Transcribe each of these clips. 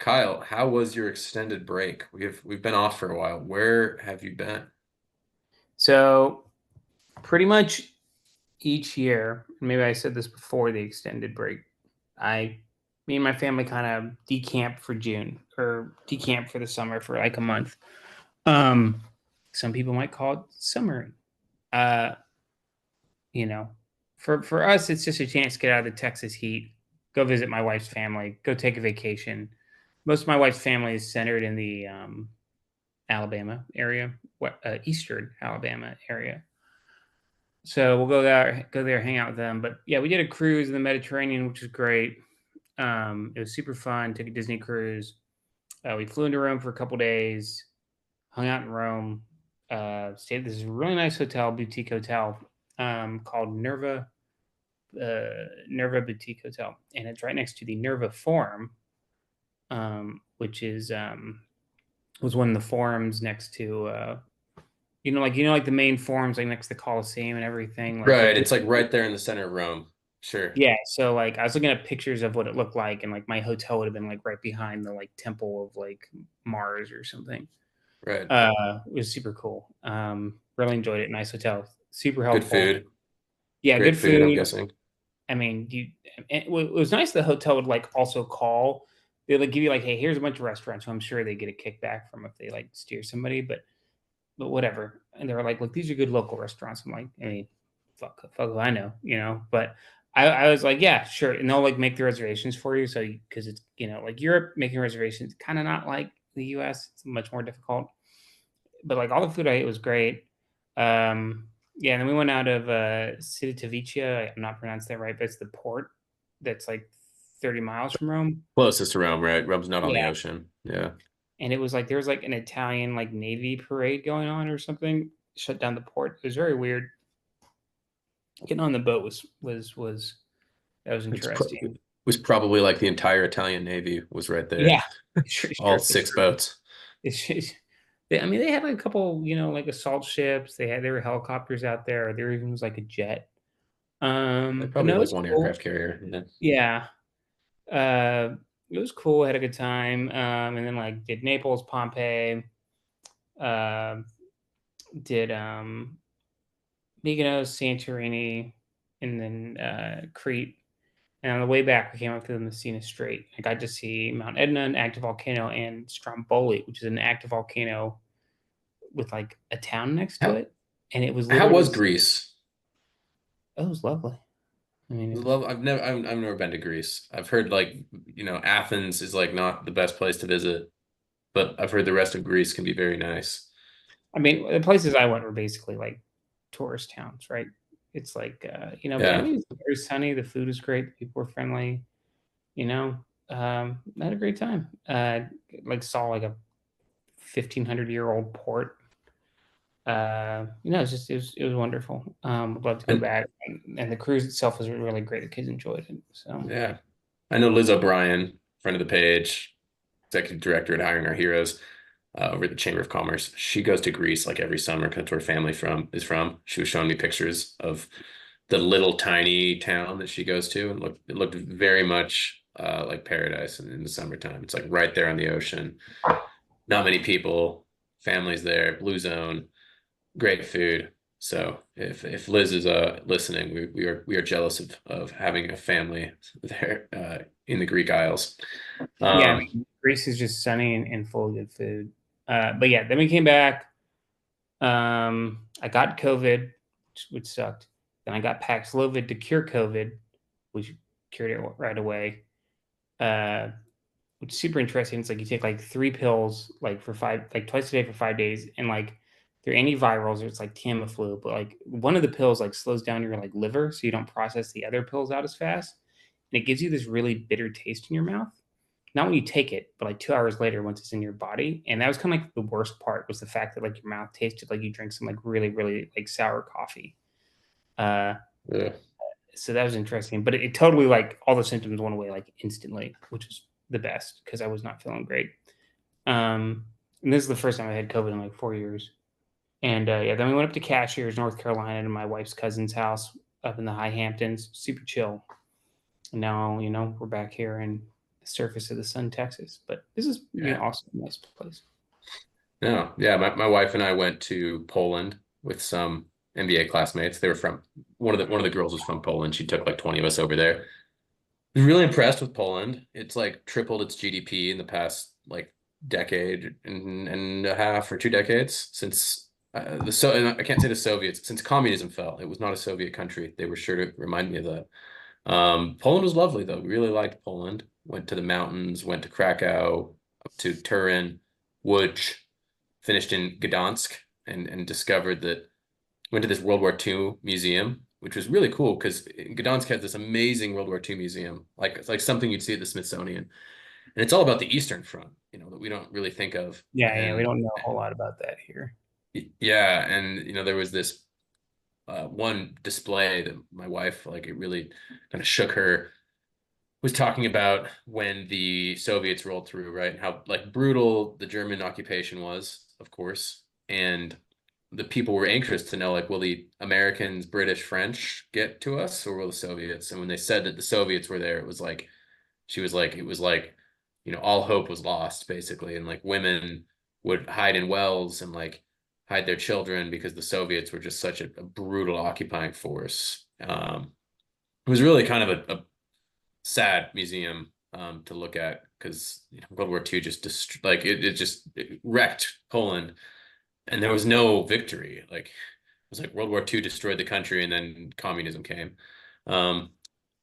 Kyle, how was your extended break? We've been off for a while. Where have you been? So pretty much each year, maybe I said this before the extended break, I me and my family kind of decamp for June or decamp for the summer for like a month. Um some people might call it summering. Uh, you know, for us it's just a chance to get out of the Texas heat, go visit my wife's family, go take a vacation. Most of my wife's family is centered in the Alabama area, eastern Alabama area. So we'll go there, hang out with them. But yeah, we did a cruise in the Mediterranean, which was great. It was super fun. Took a Disney cruise. We flew into Rome for a couple days, hung out in Rome, stayed at this really nice hotel, boutique hotel, called Nerva Boutique Hotel, and it's right next to the Nerva Forum, which is was one of the forums next to like the main forums like next to the Coliseum and everything. Like Right, they're it's like right there in the center of Rome. Sure. Yeah, so, like, I was looking at pictures of what it looked like, and, like, my hotel would have been, like, right behind the, like, temple of, like, Mars or something. Right. It was super cool. Really enjoyed it, nice hotel, super Good helpful. food. Yeah, Great good food, I'm food. guessing. I mean, it was nice the hotel would, like, also call. They'd, like, give you, like, "Hey, here's a bunch of restaurants," so I'm sure they get a kickback from if they, like, steer somebody, but whatever. And they were like, "Look, these are good local restaurants." I'm like, I mean, fuck if I know, But I was like, yeah, sure. And they'll like make the reservations for you. So because it's like Europe making reservations, kind of not like the US. It's much more difficult. But like all the food I ate was great. Yeah, and then we went out of Civitavecchia. I'm not pronouncing that right, but it's the port that's like 30 miles from Rome. Closest to Rome, right? Rome's not on the Yeah. ocean. Yeah. And it was like there was like an Italian like Navy parade going on or something, shut down the port. It was very weird. Getting on the boat was that was It interesting. was probably like the entire Italian Navy was right there. Yeah, it's All true. It's six true. Boats. I mean, they had like a couple, like assault ships. There were helicopters out there. There even was like a jet. But Probably no, it like was one cool. aircraft carrier. Yeah. Yeah, it was cool. Had a good time. And then like did Naples, Pompeii, uh, did Mykonos, Santorini, and then Crete. And on the way back, we came up to the Messina Strait. I got to see Mount Etna, an active volcano, and Stromboli, which is an active volcano with like a town next to How it. And it was how literally, was Greece? oh, it was lovely. I mean, it was, Love, I've never been to Greece. I've heard like, Athens is like not the best place to visit, but I've heard the rest of Greece can be very nice. I mean, the places I went were basically like tourist towns, right? It's like, but I Yeah. mean, it's very sunny. The food is great. The people were friendly, you know. I had a great time. Like saw like a 1,500-year-old port. It was wonderful. Would love to go And back, and the cruise itself was really great. The kids enjoyed it. So yeah. I know Liz O'Brien, friend of the page, executive director at Hiring Our Heroes, over at the Chamber of Commerce. She goes to Greece like every summer because that's where her family from is from. She was showing me pictures of the little tiny town that she goes to, and it looked very much like paradise in the summertime. It's like right there on the ocean. Not many people, families there, blue zone, great food. So if Liz is listening, we are jealous of having a family there in the Greek Isles. yeah, I Um, mean, Greece is just sunny and full of good food. But yeah, then we came back. I got COVID, which sucked. Then I got Paxlovid to cure COVID, which cured it right away. Uh, which is super interesting. It's like you take like 3 pills, like for five, like twice a day for 5 days, and like they're antivirals, or it's like Tamiflu, but like one of the pills like slows down your like liver, so you don't process the other pills out as fast, and it gives you this really bitter taste in your mouth. Not when you take it, but like 2 hours later once it's in your body. And that was kind of like the worst part was the fact that like your mouth tasted like you drink some like really, really like sour coffee. Uh, yeah. so that was interesting, but it totally like all the symptoms went away like instantly, which is the best because I was not feeling great. And this is the first time I had COVID in like 4 years. And yeah, then we went up to Cashiers, North Carolina, to my wife's cousin's house up in the High Hamptons. Super chill. And now we're back here in surface of the sun, Texas. But this is also a nice place. No, yeah, my wife and I went to Poland with some MBA classmates. They were from one of the girls was from Poland. She took like 20 of us over there. I was really impressed with Poland. It's like tripled its GDP in the past like decade and a half or 2 decades since I can't say the Soviets, since communism fell. It was not a Soviet country. They were sure to remind me of that. Poland was lovely though. We really liked Poland. Went to the mountains, went to Krakow, up to Turin, Łódź, finished in Gdansk, and discovered that went to this World War II museum, which was really cool because Gdansk has this amazing World War II museum, like it's like something you'd see at the Smithsonian, and it's all about the Eastern Front, that we don't really think of. Yeah, we don't know a whole lot about that here. Yeah, and there was this one display that my wife, like, it really kind of shook her, was talking about when the Soviets rolled through, right? And how like brutal the German occupation was, of course. And the people were anxious to know, like, will the Americans, British, French get to us, or will the Soviets? And when they said that the Soviets were there, it was like, she was like, it was like, all hope was lost, basically. And like women would hide in wells and like hide their children because the Soviets were just such a brutal occupying force. It was really kind of a sad museum to look at because World War II just it wrecked Poland, and there was no victory. Like, it was like World War II destroyed the country, and then communism came.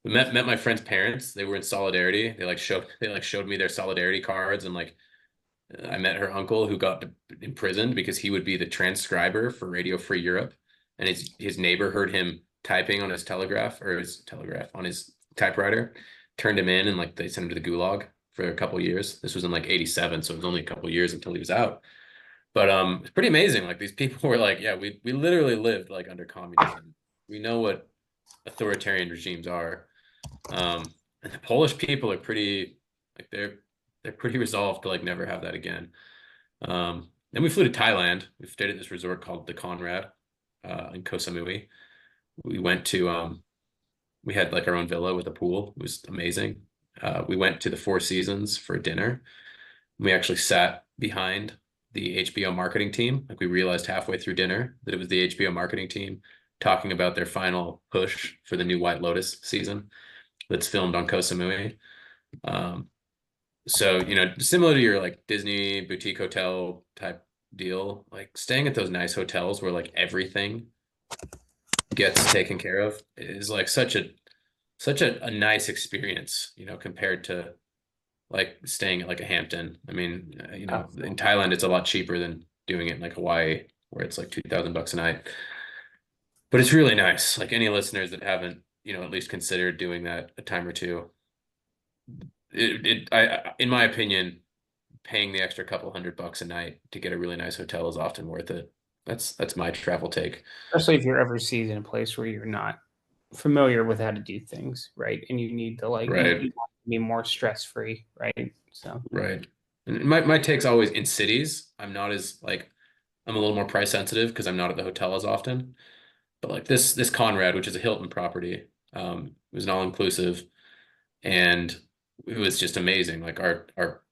We met my friend's parents. They were in solidarity. They showed me their solidarity cards, and like I met her uncle who got imprisoned because he would be the transcriber for Radio Free Europe, and his neighbor heard him typing on his telegraph on his typewriter, turned him in, and like they sent him to the gulag for a couple years. This was in like 87, so it was only a couple years until he was out. But it's pretty amazing. Like, these people were like, yeah, we literally lived like under communism. We know what authoritarian regimes are. And the Polish people are pretty, like, they're pretty resolved to like never have that again. Then we flew to Thailand. We stayed at this resort called the Conrad in Koh Samui. We went to we had like our own villa with a pool. It was amazing. We went to the Four Seasons for dinner. We actually sat behind the HBO marketing team. Like, we realized halfway through dinner that it was the HBO marketing team talking about their final push for the new White Lotus season that's filmed on Koh Samui. So, similar to your like Disney boutique hotel type deal, like staying at those nice hotels where like everything gets taken care of is like such a nice experience, compared to like staying at like a Hampton. I mean, in Thailand, it's a lot cheaper than doing it in like Hawaii, where it's like $2,000 a night. But it's really nice. Like, any listeners that haven't, at least considered doing that a time or two, in my opinion, paying the extra couple $100 a night to get a really nice hotel is often worth it. That's my travel take. Especially if you're overseas in a place where you're not familiar with how to do things, right? And you need to like Right. be more stress free, right? So Right. And my take's always in cities. I'm not as like, I'm a little more price sensitive because I'm not at the hotel as often. But like this Conrad, which is a Hilton property, it was an all inclusive, and it was just amazing. Like, our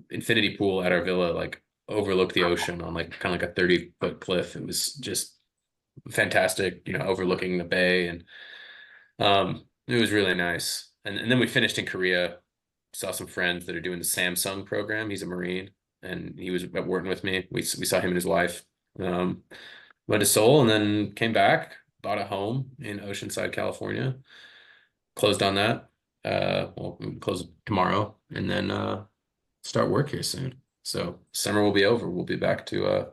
infinity pool at our villa like overlooked the ocean on like kind of like a 30-foot cliff. It was just fantastic, overlooking the bay, and it was really nice. And then we finished in Korea, saw some friends that are doing the Samsung program. He's a Marine, and he was at Wharton with me. We saw him and his wife. Went to Seoul, and then came back, bought a home in Oceanside, California. Closed on that. Well, close tomorrow, and then start work here soon. So summer will be over. We'll be back to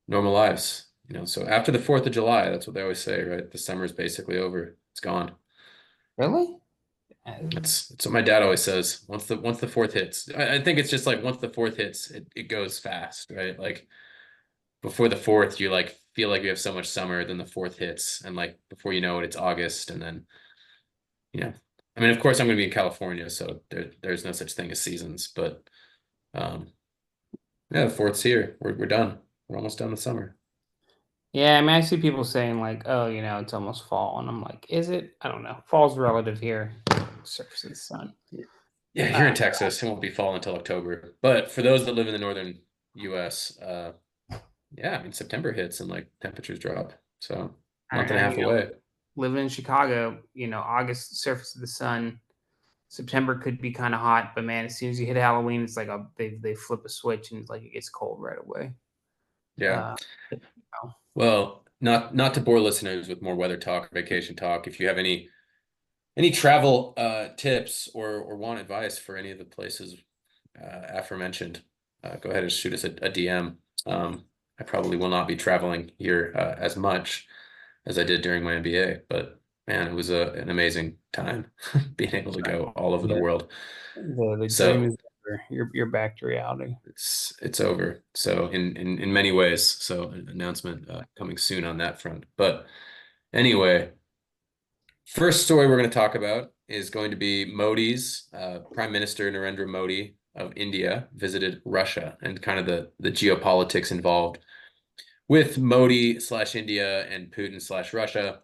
normal lives. So after the 4th of July, that's what they always say, right? The summer is basically over. It's gone. really, That's what my dad always says. Once the fourth hits, I think it's just like once the fourth hits, it goes fast, right? Like, before the fourth, you like feel like you have so much summer, then the fourth hits, and like before you know it, it's August, and then I mean, of course, I'm going to be in California, so there's no such thing as seasons, but yeah, the fourth's here. We're done. We're almost done with summer. yeah. I mean, I see people saying like, "Oh, it's almost fall," and I'm like, "Is it? I don't know. Fall's relative here. Surface of the sun." Yeah, here in Texas, it won't be fall until October. But for those that live in the northern US, yeah, I mean September hits and like temperatures drop. So month and a half You know, away. living in Chicago, August surface of the sun. September could be kind of hot, but man, as soon as you hit Halloween, it's like they flip a switch and it's like it gets cold right away. Yeah. Uh, you know, Well, not to bore listeners with more weather talk, vacation talk. If you have any travel tips or want advice for any of the places aforementioned, go ahead and shoot us a DM. I probably will not be traveling here as much as I did during my MBA, but man, it was an amazing time being able to go all over the the world. the dream So is over. You're back to reality. it's over. So in many ways, so an announcement coming soon on that front. But anyway, first story we're going to talk about is going to be Modi's Prime Minister Narendra Modi of India visited Russia and kind of the geopolitics involved with Modi slash India and Putin slash Russia.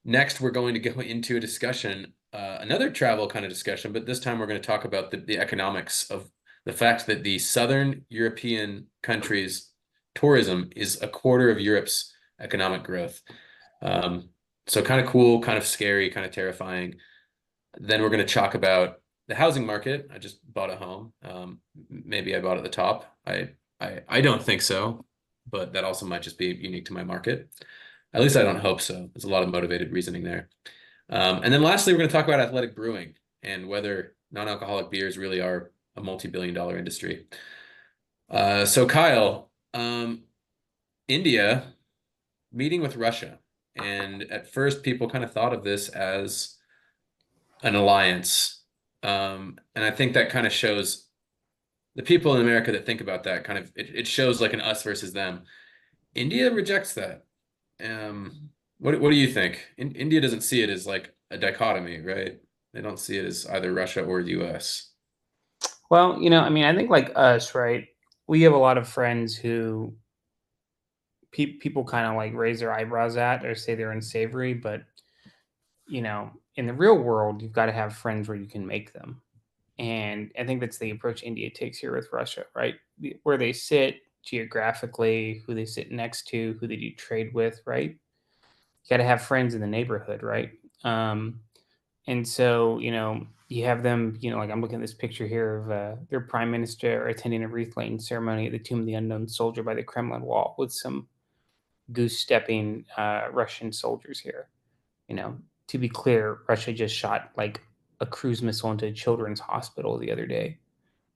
Next, we're going to go into a discussion, another travel kind of discussion, but this time we're going to talk about the economics of the fact that the Southern European countries' tourism is a quarter of Europe's economic growth. Um, so kind of cool, kind of scary, kind of terrifying. Then we're going to talk about the housing market. I just bought a home. Maybe I bought at the top. I don't think so, but that also might just be unique to my market. At least I don't hope so. There's a lot of motivated reasoning there. And then lastly, we're going to talk about athletic brewing and whether non-alcoholic beers really are a multi-billion-dollar industry. So Kyle, India meeting with Russia. And at first, people kind of thought of this as an alliance. And I think that kind of shows the people in America that think about that kind of, it shows like an us versus them. India rejects that. What do you think? India doesn't see it as like a dichotomy, right? They don't see it as either Russia or US. Well, I mean, I think like us, right? We have a lot of friends who people kind of like raise their eyebrows at or say they're unsavory, but in the real world, you've got to have friends where you can make them. And I think that's the approach India takes here with Russia, right? Where they sit geographically, who they sit next to, who they do trade with, right? You got to have friends in the neighborhood, right? And so, you have them, like I'm looking at this picture here of their prime minister attending a wreath laying ceremony at the Tomb of the Unknown Soldier by the Kremlin Wall with some goose stepping Russian soldiers here. You know, to be clear, Russia just shot like a cruise missile into a children's hospital the other day,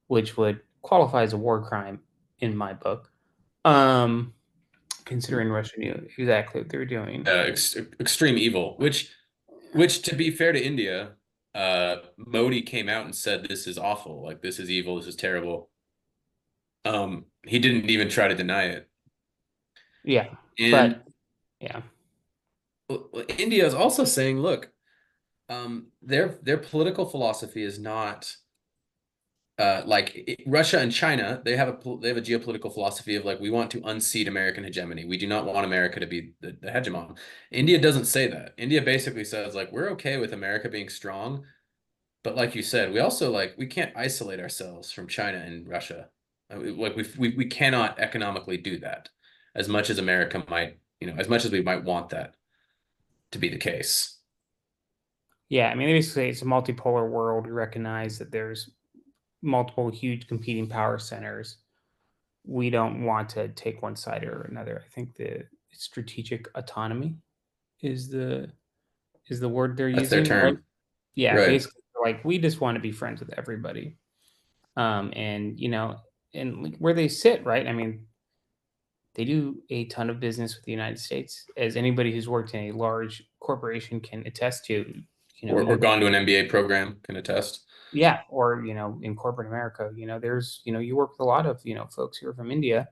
which would qualify as a war crime in my book. Um, Considering Russia knew exactly what they were doing. Extreme evil, which to be fair to India, Modi came out and said this is awful, like this is evil, this is terrible. He didn't even try to deny it. Yeah, And but yeah, India is also saying, look, their political philosophy is not Russia and China. They have a geopolitical philosophy of like we want to unseat American hegemony. We do not want America to be the hegemon. India doesn't say that. India basically says like we're okay with America being strong, but like you said, we also like we can't isolate ourselves from China and Russia. Like we cannot economically do that as much as America might, as much as we might want that to be the case. yeah. I mean, they basically say it's a multipolar world. We recognize that there's multiple huge competing power centers. We don't want to take one side or another. I think the strategic autonomy is the word they're That's their using, right? term. Yeah, Right. basically, like we just want to be friends with everybody. And and like where they sit, right? I mean, they do a ton of business with the United States, as anybody who's worked in a large corporation can attest to. Or You're gone to an MBA program can attest. yeah, or in corporate America, there's you work with a lot of folks who are from India,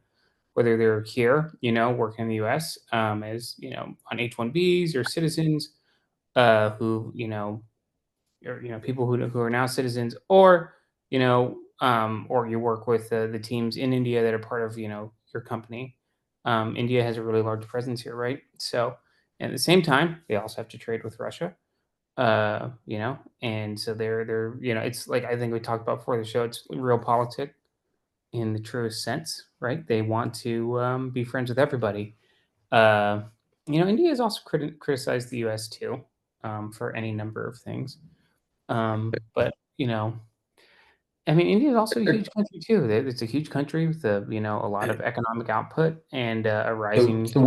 whether they're here, working in the U.S. As on H-1Bs or citizens, who or people who are now citizens, or or you work with the teams in India that are part of your company. India has a really large presence here, right? So at the same time, they also have to trade with Russia. and so they're it's like I think we talked about before the show. It's real politic in the truest sense, right? They want to be friends with everybody. Uh, India has also criticized the U.S. too for any number of things. But I mean, India is also a huge country too. It's a huge country with a lot of economic output and a The rising the power.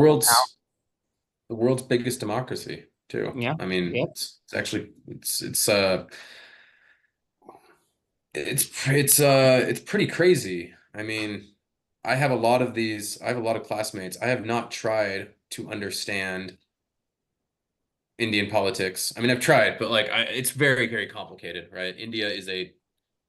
world's biggest democracy too. Yeah, I mean, yeah. it's actually it's pretty crazy. I mean, I have a lot of classmates. I have not tried to understand Indian politics. I mean, I've tried, but like it's very, very complicated, right? India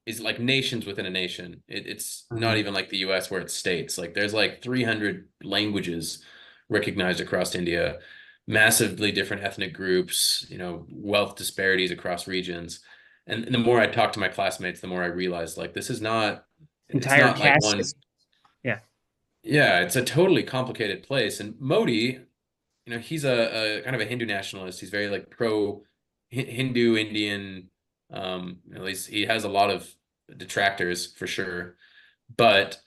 is like nations within a nation. It's not Mhm. even like the US where it's states. Like there's like 300 languages recognized across India, massively different ethnic groups, wealth disparities across regions. And the more I talk to my classmates, the more I realize like it's Entire not like caste one, system. Yeah. yeah, it's a totally complicated place. And Modi, he's a kind of a Hindu nationalist. He's very like pro Hindu Indian. At least he has a lot of detractors for sure. But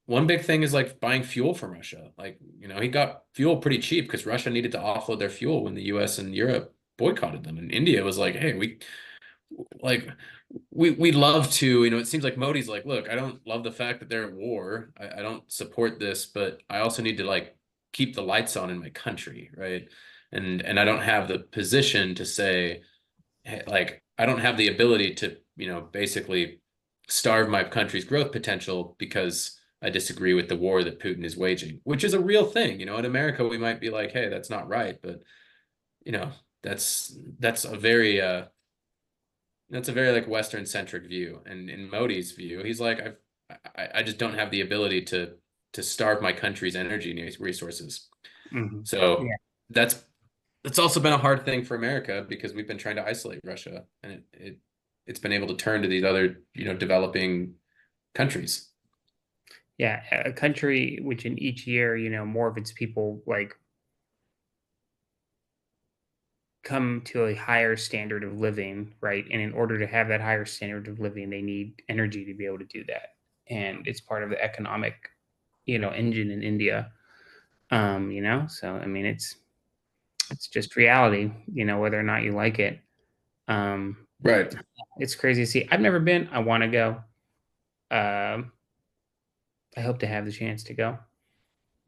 one big thing is like buying fuel from Russia. Like, he got fuel pretty cheap because Russia needed to offload their fuel when the US and Europe boycotted them. And India was like, hey, like we'd love to, it seems like Modi's like, look, I don't love the fact that they're at war. I don't support this, but I also need to like keep the lights on in my country, right? And I don't have the position to say, hey, like I don't have the ability to, basically starve my country's growth potential because I disagree with the war that Putin is waging, which is a real thing. In America we might be like, hey, that's not right, but you know, that's a very that's a very like Western centric view. And in Modi's view, he's like, I just don't have the ability to starve my country's energy resources. Hmm. So Yeah. that's that's also been a hard thing for America because we've been trying to isolate Russia, and it's been able to turn to these other, developing countries. Yeah. A country which in each year, more of its people like come to a higher standard of living, right? And in order to have that higher standard of living, they need energy to be able to do that. And it's part of the economic, engine in India. So I mean it's just reality, whether or not you like it. Um, Right. it's crazy to see. I've never been. I want to go. Um, I hope to have the chance to go.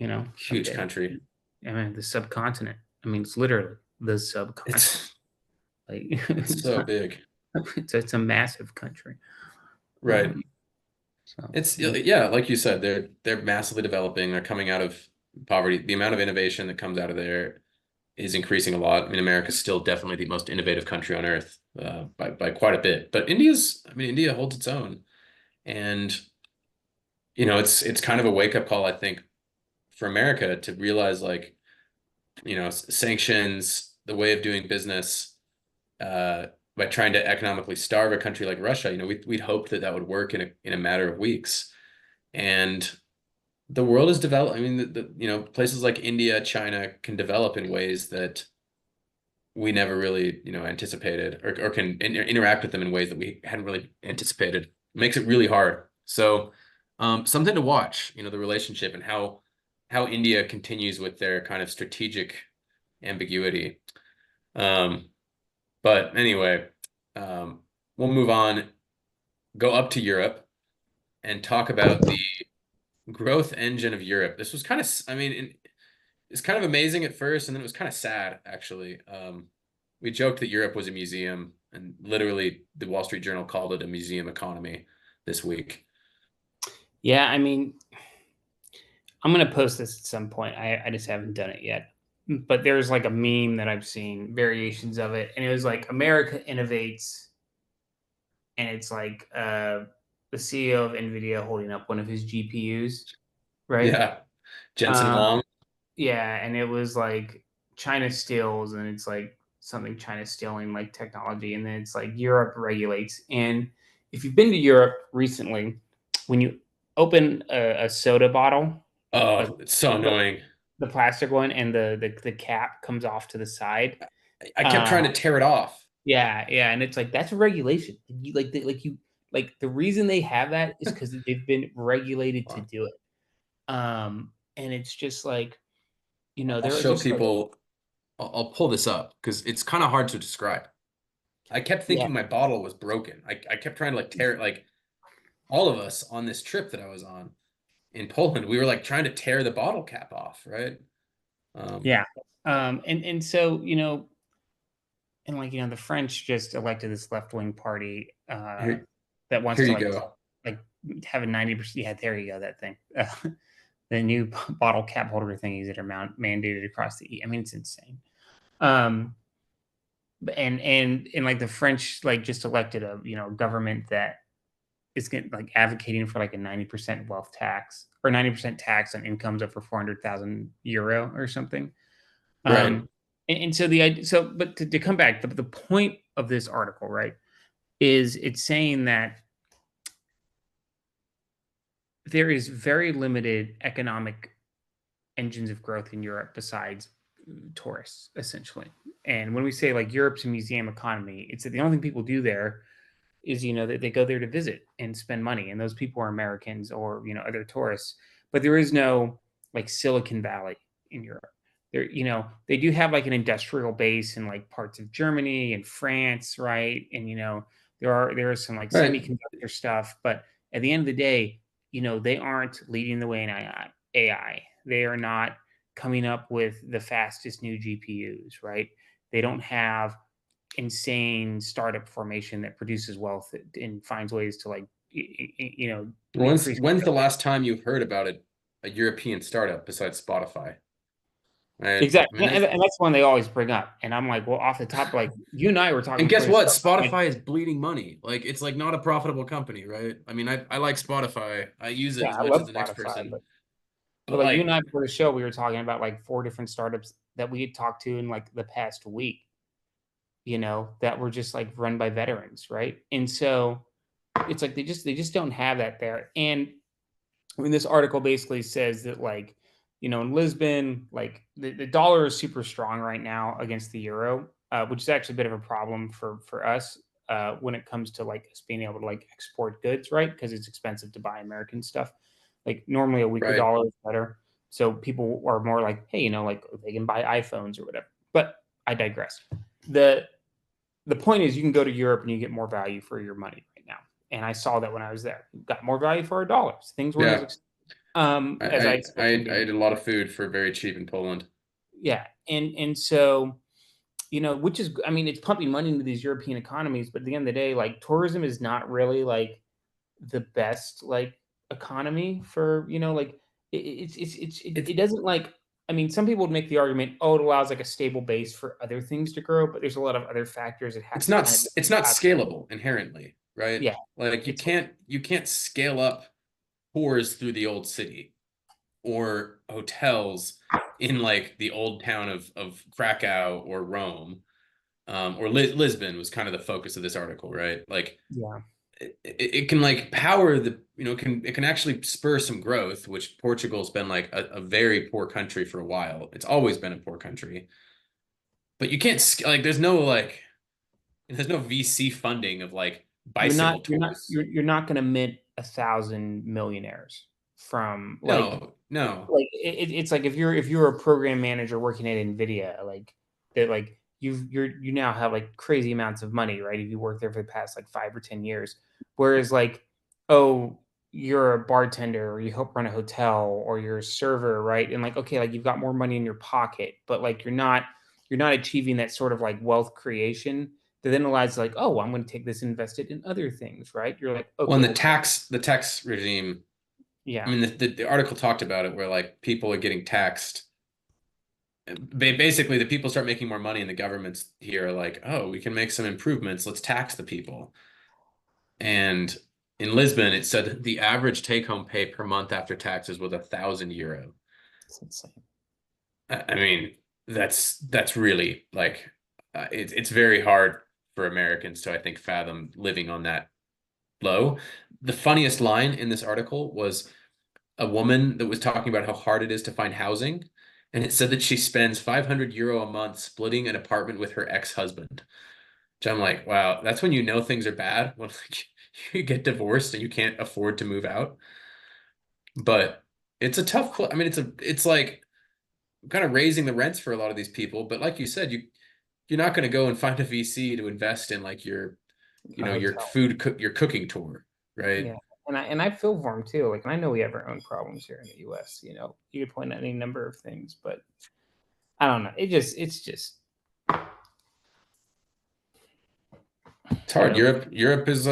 Up Huge there. country. I mean, the subcontinent. I mean, it's literally the subcontinent. It's Like it's it's so not. big. It's a massive country. Right. Um, so It's yeah. yeah, like you said, they're massively developing. They're coming out of poverty. The amount of innovation that comes out of there is increasing a lot. I mean, America's still definitely the most innovative country on earth, by quite a bit. But India holds its own, and it's kind of a wake up call, I think, for America to realize like, sanctions, the way of doing business, uh, by trying to economically starve a country like Russia. We'd hoped that that would work in a matter of weeks, and the world is developed. I mean, places like India, China can develop in ways that we never really, anticipated, or can interact with them in ways that we hadn't really anticipated. It makes it really hard. So, something to watch, the relationship and how India continues with their kind of strategic ambiguity. Um, but anyway, um, we'll move on, go up to Europe and talk about the growth engine of Europe. This was kind of, I mean, it's kind of amazing at first, and then it was kind of sad, actually. We joked that Europe was a museum, and literally the Wall Street Journal called it a museum economy this week. Yeah, I mean, I'm gonna post this at some point. I just haven't done it yet. But there's like a meme that I've seen variations of it, and it was like America innovates, and it's like the CEO of Nvidia holding up one of his GPUs, right? Yeah, Jensen Uh, Huang. yeah, and it was like China steals, and it's like something China stealing like technology, and then it's like Europe regulates. And if you've been to Europe recently, when you open a soda bottle, like Oh, it's so the annoying. the plastic one, and the cap comes off to the side. I kept Uh, trying to tear it off. yeah, yeah, and it's like that's a regulation. You like the reason they have that is because they've been regulated to Wow. do it. And it's just like I'll there are show just like people. I'll pull this up because it's kind of hard to describe. I kept yeah, thinking my bottle was broken. I kept trying to like tear it. Like all of us on this trip that I was on in Poland, we were like trying to tear the bottle cap off, right? Um, yeah. And so and like the French just elected this left wing party here, that wants here to you go. like have a 90%. Yeah, there you go. That thing, the new bottle cap holder thingies that are mandated across the. I mean, it's insane. Um, and like the French like just elected a government that is getting like advocating for like a 90% wealth tax or 90% tax on incomes over 400,000 euro or something. Right. Um, and so the idea, so but to come back, the point of this article, right, is it's saying that there is very limited economic engines of growth in Europe besides tourists, essentially. And when we say like Europe's a museum economy, it's that the only thing people do there is that they go there to visit and spend money, and those people are Americans or other tourists. But there is no like Silicon Valley in Europe. There, they do have like an industrial base in like parts of Germany and France, right? And there is some like Right. semiconductor stuff, but at the end of the day, they aren't leading the way in AI. They are not coming up with the fastest new GPUs, right? They don't have insane startup formation that produces wealth and finds ways to like increase. When's the last time you heard about a European startup besides Spotify? Right. I Exactly, mean, and there's that's one they always bring up, and I'm like, well, off the top, like you and I were talking and before guess this what? started. I'm like, Spotify is bleeding money. Like it's like not a profitable company, right? I mean, I like Spotify. I use it yeah, as I much as love the next Spotify, person. but But like you and like, I before the show, we were talking about like four different startups that we had talked to in like the past week, that were just like run by veterans, right? And so it's like they just don't have that there. And I mean, this article basically says that, like, in Lisbon, like the dollar is super strong right now against the euro, which is actually a bit of a problem for us when it comes to like us being able to like export goods, right? Because it's expensive to buy American stuff. Like normally a weaker right. dollar is better, so people are more like, hey, like they can buy iPhones or whatever. But I digress. the The point is, you can go to Europe and you get more value for your money right now. And I saw that when I was there. Got more value for our dollars. Things weren't Yeah. as as I expected I them. ate a lot of food for very cheap in Poland. Yeah, and so which is, I mean, it's pumping money into these European economies, but at the end of the day, like tourism is not really like the best like economy for like It's it doesn't like. I mean, some people would make the argument, oh, it allows like a stable base for other things to grow, but there's a lot of other factors that have to kind of it's not out. scalable inherently, right? Yeah, Like it's you can't scale up tours through the old city or hotels in like the old town of Krakow or Rome. Or Lisbon was kind of the focus of this article, right? Like yeah. it can like power the it can actually spur some growth, which Portugal's been like a very poor country for a while. It's always been a poor country, but you can't like there's no VC funding of like bicycle tours. You're not going to mint 1,000 millionaires from No. like it's like if you're a program manager working at Nvidia, like that, like you now have like crazy amounts of money, right? If you work there for the past like 5 or 10 years, whereas like, oh, you're a bartender or you help run a hotel or you're a server, right? And like, okay, like you've got more money in your pocket, but like you're not achieving that sort of like wealth creation that then allows like, oh, I'm going to take this and invest it in other things, right? You're like, Well, and okay, well, the tax regime. I yeah, mean, the article talked about it where like people are getting taxed. Basically, the people start making more money, and the governments here are like, "Oh, we can make some improvements. Let's tax the people." And in Lisbon, it said the average take-home pay per month after taxes was €1,000. it's insane. I mean, that's really like it's very hard for Americans to, I think, fathom living on that low. The funniest line in this article was a woman that was talking about how hard it is to find housing. and it said that she spends 500 euro a month splitting an apartment with her ex-husband. Which I'm like, wow, that's when you know things are bad, when like you get divorced and you can't afford to move out. But it's a tough, I mean, it's like kind of raising the rents for a lot of these people. But like you said, you're not going to go and find a VC to invest in like A your hotel. your cooking tour, right? Yeah. And I feel for him too. Like, and I know we have our own problems here in the US, you could point out any number of things, but I don't know. It's just It's I don't hard. know. Europe is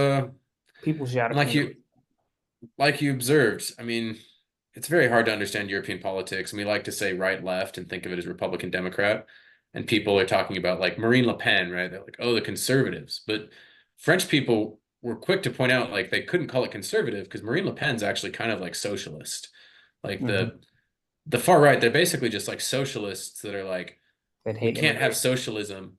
People should out of like control. you observed. I mean, it's very hard to understand European politics, and we like to say right left and think of it as Republican Democrat. And people are talking about like Marine Le Pen, right? They're like, oh, the conservatives. But French people were quick to point out like they couldn't call it conservative because Marine Le Pen's actually kind of like socialist. Like Hmm. the far right, they're basically just like socialists that are like, That we hate can't have immigration. socialism.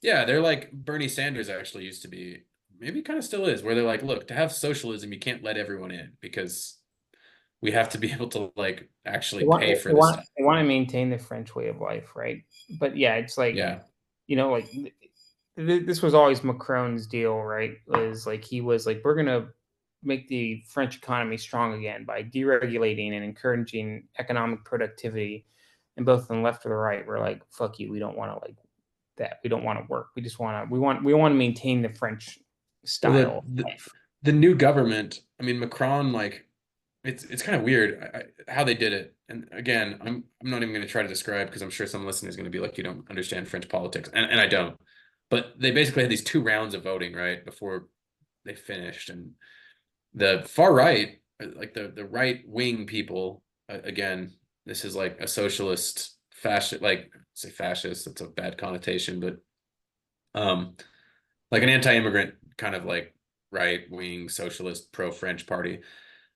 Yeah, they're like Bernie Sanders actually used to be, maybe kind of still is, where they're like, look, to have socialism, you can't let everyone in because we have to be able to like actually pay for the stuff. They want to maintain the French way of life, right? But yeah, it's like, Yeah. like this was always Macron's deal, right? Was like he was like, we're gonna make the French economy strong again by deregulating and encouraging economic productivity. And both on the left or the right, we're like, fuck you, we don't want to like that. We don't want to work. We just want to we want to maintain the French Well, style of life. the new government, I mean, Macron, like it's kind of weird how they did it. And again, I'm not even going to try to describe because I'm sure some listeners going to be like, you don't understand French politics, and I don't. But they basically had these two rounds of voting right before they finished, and the far right, like the right wing people, again, this is like a socialist fascist, like say fascist, that's a bad connotation, but um, like an anti-immigrant kind of like right wing socialist pro French party.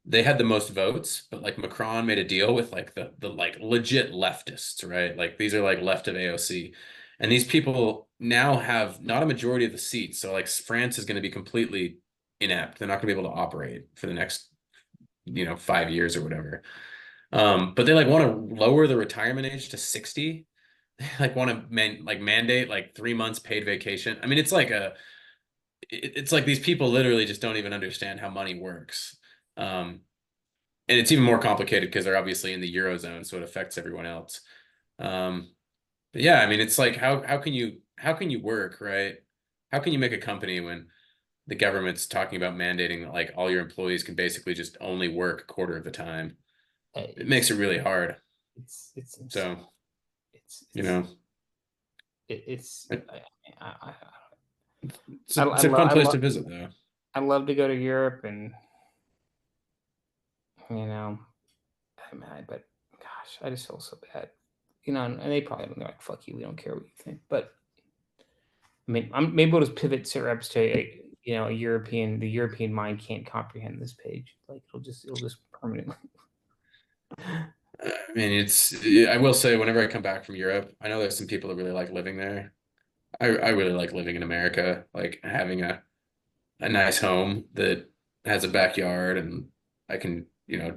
They had the most votes, but like Macron made a deal with like the like legit leftists, right? Like these are like left of AOC. And these people now have not a majority of the seats. So like France is going to be completely inept. They're not going to be able to operate for the next, 5 years or whatever. But they like want to lower the retirement age to 60. They like want to mandate like 3 months paid vacation. I mean, it's like these people literally just don't even understand how money works. And it's even more complicated because they're obviously in the Eurozone, so it affects everyone else. Um, but yeah, I mean, it's like how can you work, right? How can you make a company when the government's talking about mandating that like all your employees can basically just only work a quarter of the time? It makes it It's really hard. it's So, insane. It's you it's know, it's it, I, it's I, a, I, it's a love fun I place love to visit though. I love to go to Europe, and but gosh, I just feel so bad. And they probably don't, they're like, fuck you, we don't care what you think. But I mean, maybe we'll just pivot SITREPs to a European. The European mind can't comprehend this page. Like it'll just permanently. I mean, I will say whenever I come back from Europe, I know there's some people that really like living there. I really like living in America, like having a nice home that has a backyard and I can,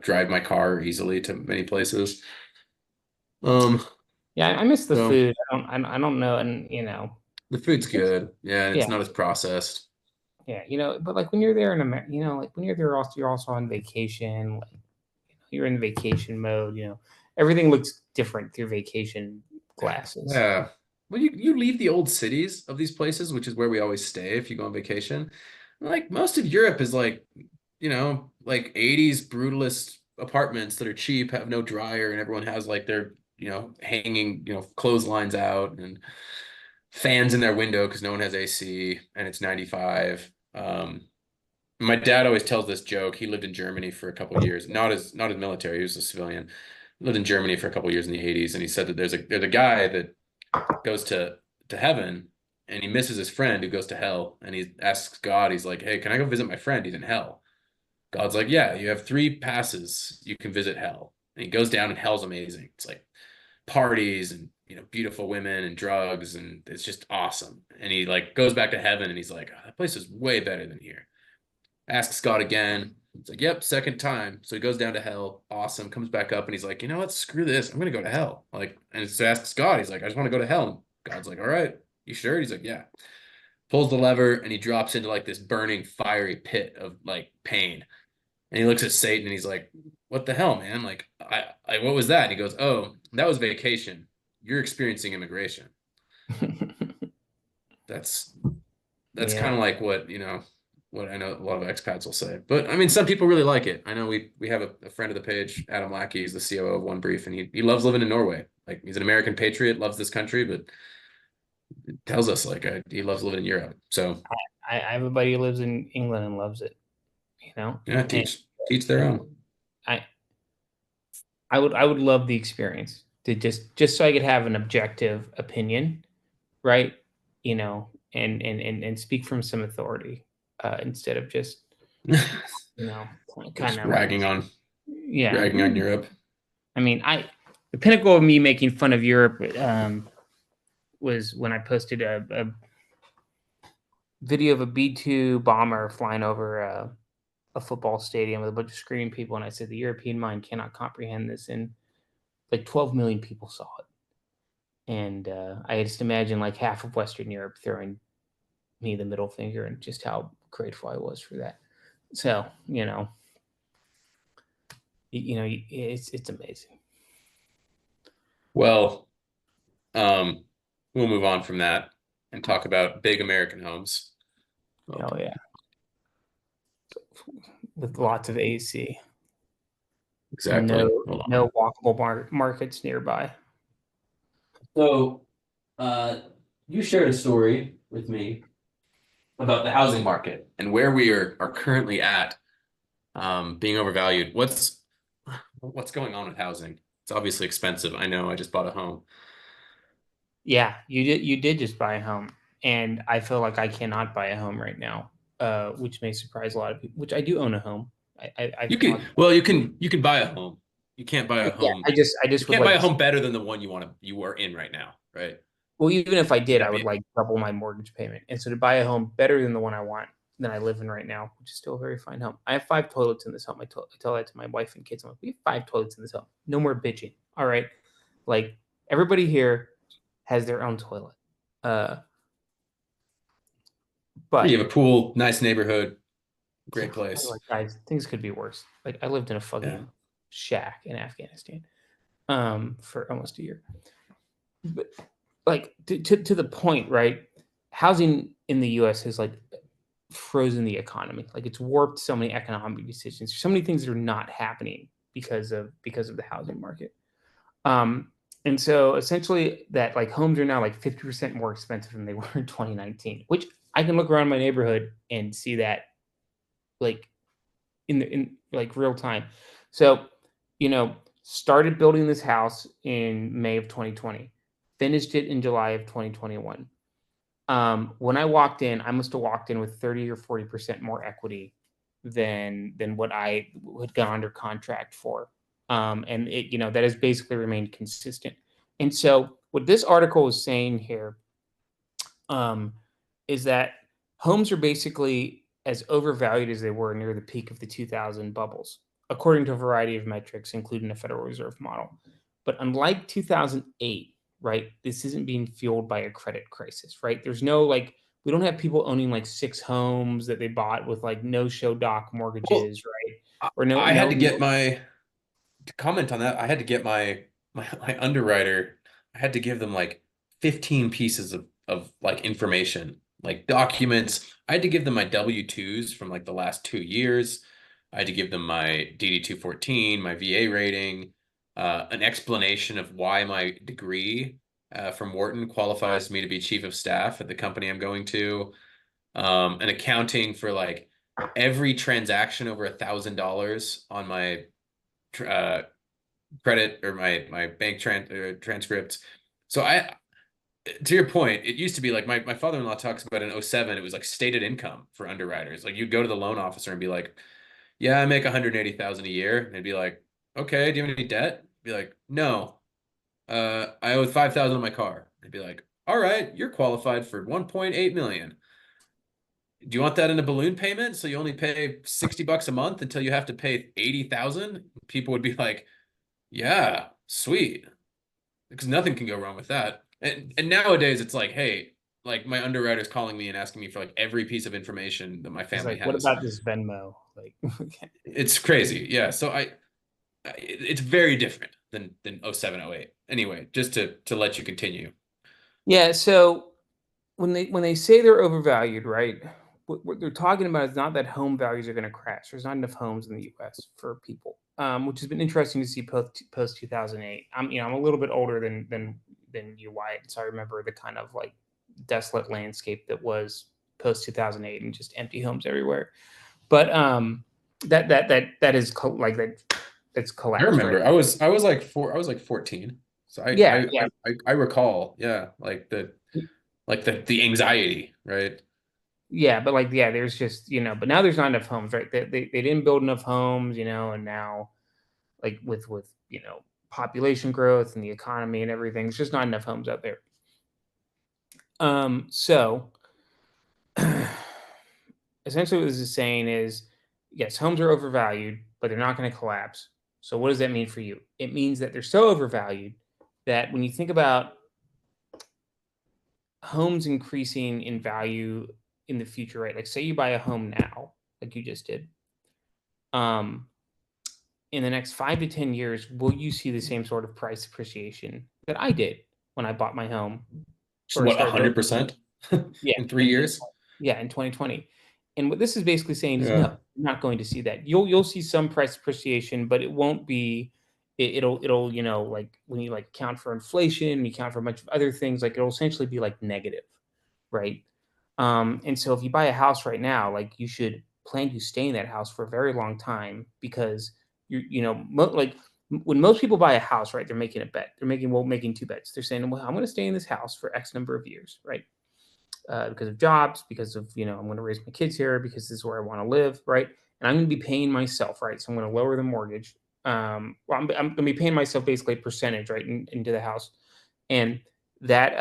drive my car easily to many places. Um, Yeah, I miss the so food. I don't know, and the food's good. Yeah, and yeah, it's not as processed. yeah, But like when you're there in America, like when you're there, also you're also on vacation. Like you're in vacation mode. Everything looks different through vacation glasses. Yeah. Well, you leave the old cities of these places, which is where we always stay if you go on vacation. Like most of Europe is like, like 80s brutalist apartments that are cheap, have no dryer, and everyone has like their, hanging, clotheslines out and fans in their window because no one has AC and it's 95. My dad always tells this joke. He lived in Germany for a couple of years, not as military, he was a civilian. Lived in Germany for a couple of years in the 80s, and he said that there's a guy that goes to heaven and he misses his friend who goes to hell, and he asks God, he's like, "Hey, can I go visit my friend? He's in hell." God's like, "Yeah, you have 3 passes. You can visit hell." And he goes down, and hell's amazing. It's like parties and beautiful women and drugs, and it's just awesome. And he like goes back to heaven, and he's like, "Oh, that place is way better than here." Asks God again. It's like, yep, second time. So he goes down to hell. Awesome. Comes back up and he's like, you know what? Screw this. I'm gonna go to hell. Like, and so asks God. He's like, I just want to go to hell. And God's like, all right, you sure? He's like, yeah. Pulls the lever and he drops into like this burning, fiery pit of like pain. And he looks at Satan and he's like, what the hell, man? Like, what was that? And he goes, oh, that was vacation. You're experiencing immigration. That's that's kind Yeah. of like what, what I know a lot of expats will say. But I mean, some people really like it. I know we have a friend of the page, Adam Lackey, he's the COO of One Brief, and he loves living in Norway. Like he's an American patriot, loves this country, but tells us like he loves living in Europe. So I have a buddy who lives in England and loves it, you know? yeah, And teach their own. I I would love the experience to just so I could have an objective opinion, right? And speak from some authority, instead of just, you know, kind Just of like, yeah. ragging on Europe. I mean, the pinnacle of me making fun of Europe, was when I posted a video of a B-2 bomber flying over a football stadium with a bunch of screaming people, and I said the European mind cannot comprehend this, and like 12 million people saw it. And I just imagine like half of Western Europe throwing me the middle finger, and just how grateful I was for that. So it's amazing. Well, we'll move on from that and talk about big American homes. Oh yeah, with lots of AC. Exactly. No walkable markets nearby. So, uh, you shared a story with me about the housing market and where we are currently at, being overvalued. What's going on with housing? It's obviously expensive. I know. I just bought a home. Yeah, you did just buy a home, and I feel like I cannot buy a home right now, which may surprise a lot of people. Which I do own a home. I've You can talked. well, you can buy a home. You can't buy a Yeah, home. I just You would can't buy like a to. home better than the one you are in right now, right? Well, even if I did, I That'd would be like double my mortgage payment, and so to buy a home better than the one I want than I live in right now, which is still a very fine home. I have 5 toilets in this home. I tell that to my wife and kids. I'm like, we have 5 toilets in this home. No more bitching. All right, like everybody here has their own toilet. Uh, you but have a pool, nice neighborhood, great like, place. guys, things could be worse. Like I lived in a Yeah. fucking shack in Afghanistan, for almost a year. But like to the point, right? Housing in the U.S. has like frozen the economy. Like it's warped so many economic decisions. So many things that are not happening because of the housing market. Um, and so essentially, that like homes are now like 50% more expensive than they were in 2019. Which I can look around my neighborhood and see that like in like real time. So, started building this house in May of 2020, finished it in July of 2021. When I walked in, I must have walked in with 30 or 40% more equity than what I had gone under contract for. And that has basically remained consistent. And so what this article is saying here, um, is that homes are basically as overvalued as they were near the peak of the 2000 bubbles, according to a variety of metrics, including the Federal Reserve model. But unlike 2008, right, this isn't being fueled by a credit crisis, right? There's no like, we don't have people owning like 6 homes that they bought with like no show doc Well, mortgages, right? I Or no, I had to get no. my to comment on that. I had to get my underwriter. I had to give them like 15 pieces of like information, like documents. I had to give them my W-2s from like the last 2 years. I had to give them my DD 214, my VA rating, an explanation of why my degree from Wharton qualifies me to be chief of staff at the company I'm going to, an accounting for like every transaction over $1,000 on my uh, credit or my bank transcripts. So to your point, it used to be like my father-in-law talks about in '07, it was like stated income for underwriters. Like you'd go to the loan officer and be like, yeah, I make 180,000 a year. And they'd be like, okay, do you have any debt? Be like, no. I owe 5,000 on my car. They'd be like, all right, you're qualified for 1.8 million. Do you want that in a balloon payment? So you only pay $60 a month until you have to pay 80,000? People would be like, yeah, sweet. Because nothing can go wrong with that. And nowadays it's like, hey, like my underwriter's calling me and asking me for like every piece of information that my It's family like, what has. about this Venmo? Like, It's crazy. Yeah. So it's very different than 07, 08. Anyway, just to let you continue. yeah. So when they say they're overvalued, right? What they're talking about is not that home values are going to crash. There's not enough homes in the U.S. for people, which has been interesting to see post 2008. I'm a little bit older than you, Wyatt, so I remember the kind of like desolate landscape that was post 2008 and just empty homes everywhere. But that is like that that's I collapsed, right? remember. I was like 14. So I Yeah, I yeah. I, I recall, yeah, like the anxiety, right? Yeah, but like, yeah, there's just, but now there's not enough homes, right? They didn't build enough homes, and now like with population growth and the economy and everything, there's just not enough homes out there. So essentially what this is saying is, yes, homes are overvalued, but they're not going to collapse. So what does that mean for you? It means that they're so overvalued that when you think about homes increasing in value in the future, right? Like say you buy a home now, like you just did. Um, in the next 5 to 10 years, will you see the same sort of price appreciation that I did when I bought my home So or what, started building? 100% Yeah, in 3 years? in 2020. And what this is basically saying is no, Yeah. you're not going to see that. You'll see some price appreciation, but it won't be. It'll like when you like account for inflation, you account for a bunch of other things, like it'll essentially be like negative, right? And so if you buy a house right now, like you should plan to stay in that house for a very long time because when most people buy a house, right, they're making a bet. They're making two bets. They're saying, well, I'm going to stay in this house for X number of years, right? Because of jobs, because of I'm going to raise my kids here, because this is where I want to live, right? And I'm going to be paying myself, right? So I'm going to lower the mortgage. I'm going to be paying myself basically a percentage, right, into the house, and that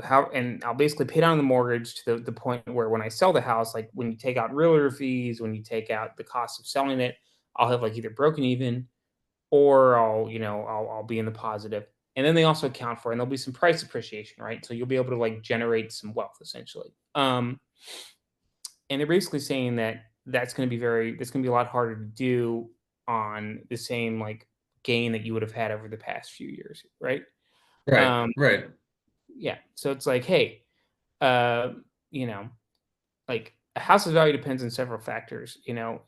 how, and I'll basically pay down the mortgage to the point where when I sell the house, like when you take out realtor fees, when you take out the cost of selling it, I'll have like either broken even or I'll be in the positive. And then they also account for, and there'll be some price appreciation, right? So you'll be able to like generate some wealth essentially. And they're basically saying that that's going to be a lot harder to do on the same like gain that you would have had over the past few years, right? Right, Um, right. yeah. So it's like, hey, uh, you know, like a house's value depends on several factors,